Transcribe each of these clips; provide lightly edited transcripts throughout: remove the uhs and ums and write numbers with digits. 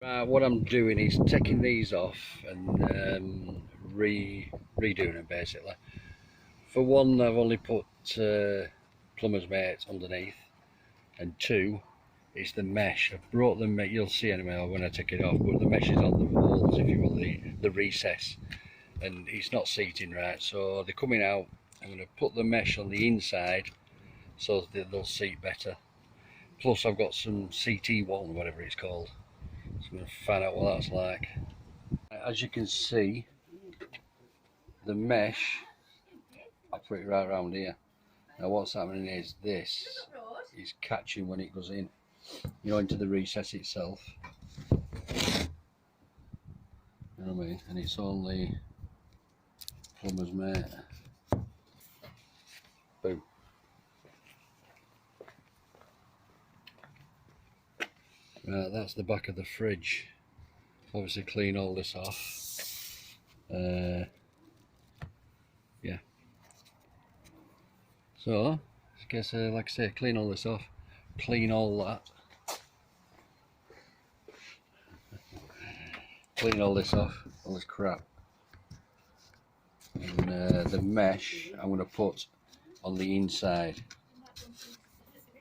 What I'm doing is taking these off and redoing them basically. For one, I've only put plumber's mates underneath, and two, it's the mesh. I've brought them, you'll see anyway when I take it off, but the mesh is on the walls, if you will, the recess, and it's not seating right, so they're coming out. I'm going to put the mesh on the inside so that they'll seat better. Plus I've got some CT1, whatever it's called. So I'm going to find out what that's like. As you can see, the mesh, I put it right around here. Now what's happening is this is catching when it goes in, you know, into the recess itself. You know what I mean? And it's only plumber's mate. Boom. Right, that's the back of the fridge. Obviously clean all this off. Yeah. So, I guess like I say, clean all this off. Clean all that. Clean all this off, all this crap. And the mesh I'm going to put on the inside.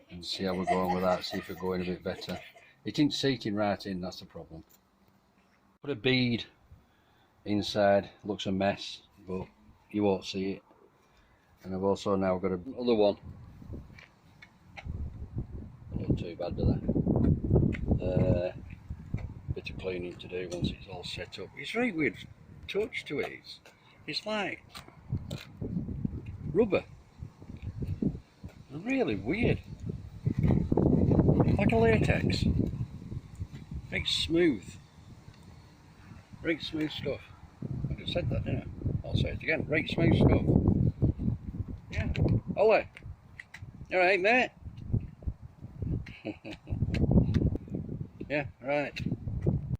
And see how we're going with that, see if we're going a bit better. It ain't seating right in, that's the problem. Put a bead inside, looks a mess, but you won't see it. And I've also now got another one. Not too bad, do they? Bit of cleaning to do once it's all set up. It's very weird touch to it. It's like rubber. Really weird. Like a latex. Very smooth. Very smooth stuff. I just said that, didn't I? I'll say it again. Very smooth stuff. Yeah. Ollie. You alright, mate? Yeah, right.